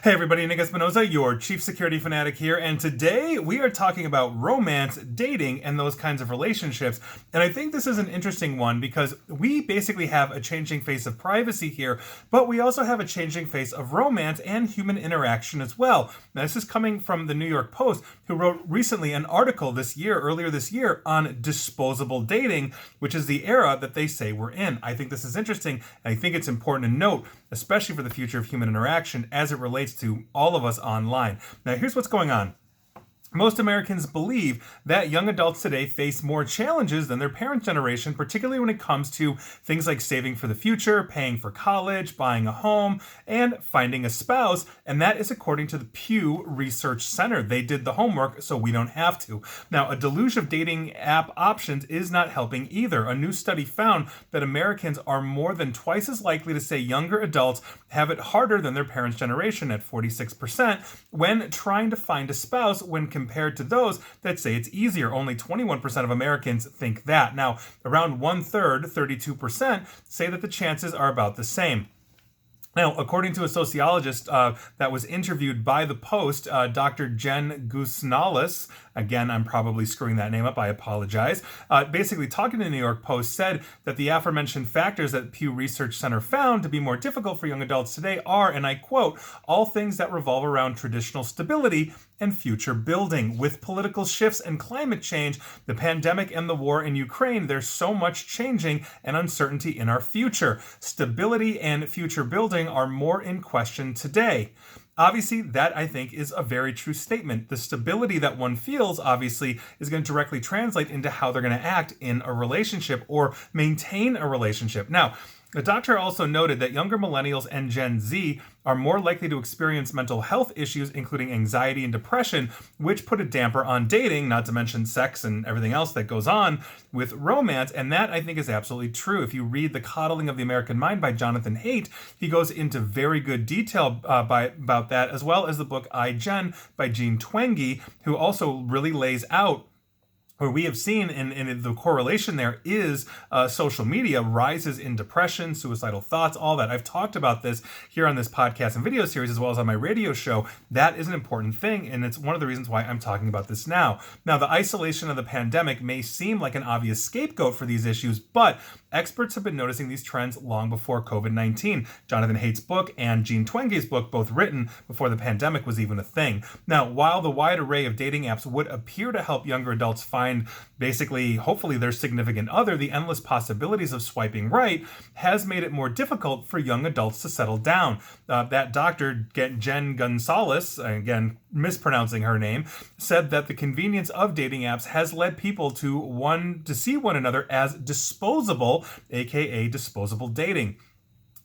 Hey everybody, Nick Espinoza, your chief security fanatic here, and today we are talking about romance, dating, and those kinds of relationships. And I think this is an interesting one because we basically have a changing face of privacy here, but we also have a changing face of romance and human interaction as well. Now, this is coming from the New York Post, who wrote recently an article earlier this year, on disposable dating, which is the era that they say we're in. I think this is interesting, and I think it's important to note, especially for the future of human interaction as it relates to all of us online. Now, here's what's going on. Most Americans believe that young adults today face more challenges than their parent generation, particularly when it comes to things like saving for the future, paying for college, buying a home, and finding a spouse. And that is according to the Pew Research Center. They did the homework, so we don't have to. Now, a deluge of dating app options is not helping either. A new study found that Americans are more than twice as likely to say younger adults have it harder than their parents' generation at 46% when trying to find a spouse when compared to those that say it's easier. Only 21% of Americans think that. Now, around 1/3, 32%, say that the chances are about the same. Now, according to a sociologist that was interviewed by the Post, Dr. Jen Gusnalis, again, I'm probably screwing that name up, I apologize, basically talking to the New York Post, said that the aforementioned factors that Pew Research Center found to be more difficult for young adults today are, and I quote, all things that revolve around traditional stability and future building. With political shifts and climate change, the pandemic and the war in Ukraine, there's so much changing and uncertainty in our future. Stability and future building are more in question today. Obviously, that I think is a very true statement. The stability that one feels, obviously, is going to directly translate into how they're going to act in a relationship or maintain a relationship. Now, the doctor also noted that younger millennials and Gen Z are more likely to experience mental health issues, including anxiety and depression, which put a damper on dating, not to mention sex and everything else that goes on with romance. And that, I think, is absolutely true. If you read The Coddling of the American Mind by Jonathan Haidt, he goes into very good detail about that, as well as the book I, Gen by Jean Twenge, who also really lays out where we have seen in the correlation there is social media, rises in depression, suicidal thoughts, all that. I've talked about this here on this podcast and video series, as well as on my radio show. That is an important thing, and it's one of the reasons why I'm talking about this now. Now, the isolation of the pandemic may seem like an obvious scapegoat for these issues, but experts have been noticing these trends long before COVID-19. Jonathan Haidt's book and Jean Twenge's book, both written before the pandemic was even a thing. Now, while the wide array of dating apps would appear to help younger adults find basically, hopefully, their significant other, the endless possibilities of swiping right has made it more difficult for young adults to settle down. That doctor, Jen Gonzalez, again, mispronouncing her name, said that the convenience of dating apps has led people to see one another as disposable, aka disposable dating.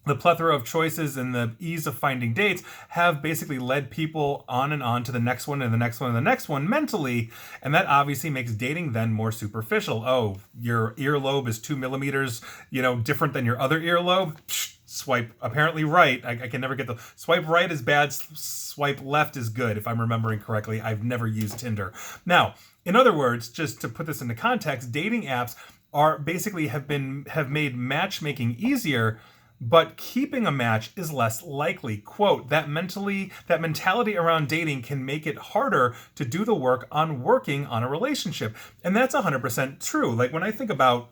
The plethora of choices and the ease of finding dates have basically led people on and on to the next one and the next one and the next one mentally, and that obviously makes dating then more superficial. Oh, your earlobe is 2 millimeters, different than your other earlobe? Psh, swipe apparently right. I can never get the swipe right is bad, swipe left is good, if I'm remembering correctly. I've never used Tinder. Now, in other words, just to put this into context, dating apps are basically have made matchmaking easier, but keeping a match is less likely. Quote, that mentality around dating can make it harder to do the work on working on a relationship. And that's 100% true. Like when I think about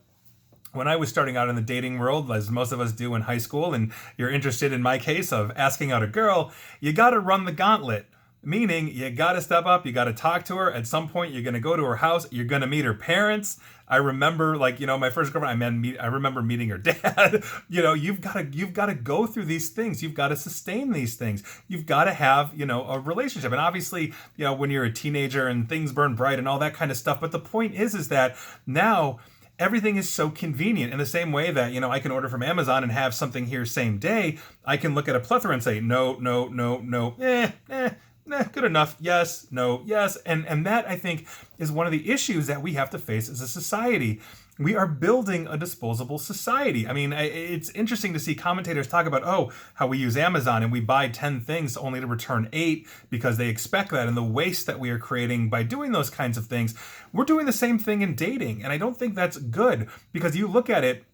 when I was starting out in the dating world, as most of us do in high school, and you're interested in my case of asking out a girl, you got to run the gauntlet. Meaning, you got to step up, you got to talk to her. At some point, you're going to go to her house, you're going to meet her parents. I remember, my first girlfriend, I remember meeting her dad. You've got to go through these things. You've got to sustain these things. You've got to have, a relationship. And obviously, when you're a teenager and things burn bright and all that kind of stuff. But the point is that now everything is so convenient. In the same way that, I can order from Amazon and have something here same day, I can look at a plethora and say, no, good enough, yes, no, yes. And that, I think, is one of the issues that we have to face as a society. We are building a disposable society. I mean, it's interesting to see commentators talk about, how we use Amazon and we buy 10 things only to return 8 because they expect that, and the waste that we are creating by doing those kinds of things. We're doing the same thing in dating, and I don't think that's good, because you look at it,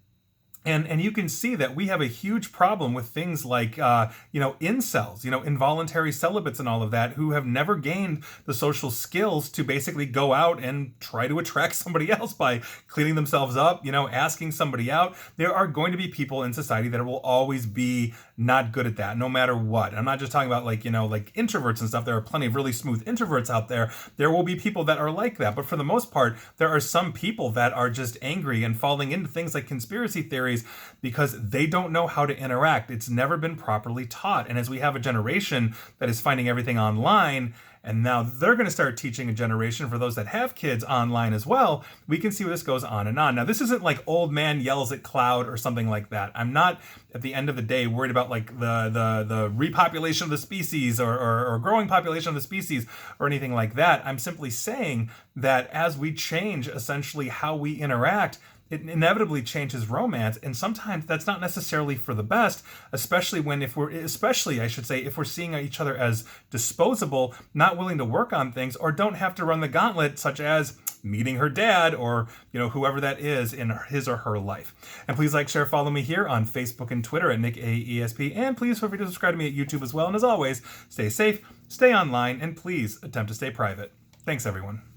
And you can see that we have a huge problem with things like incels, involuntary celibates and all of that, who have never gained the social skills to basically go out and try to attract somebody else by cleaning themselves up, asking somebody out. There are going to be people in society that will always be not good at that, no matter what. I'm not just talking about like introverts and stuff. There are plenty of really smooth introverts out there. There will be people that are like that, but for the most part, there are some people that are just angry and falling into things like conspiracy theories because they don't know how to interact. It's never been properly taught. And as we have a generation that is finding everything online, and now they're going to start teaching a generation for those that have kids online as well, we can see where this goes on and on. Now, this isn't like old man yells at cloud or something like that. I'm not, at the end of the day, worried about like the repopulation of the species or growing population of the species or anything like that. I'm simply saying that as we change essentially how we interact, it inevitably changes romance, and sometimes that's not necessarily for the best, especially if we're seeing each other as disposable, not willing to work on things, or don't have to run the gauntlet, such as meeting her dad or whoever that is in his or her life. And please like, share, follow me here on Facebook and Twitter at NickAESP, and please feel free to subscribe to me at YouTube as well. And as always, stay safe, stay online, and please attempt to stay private. Thanks, everyone.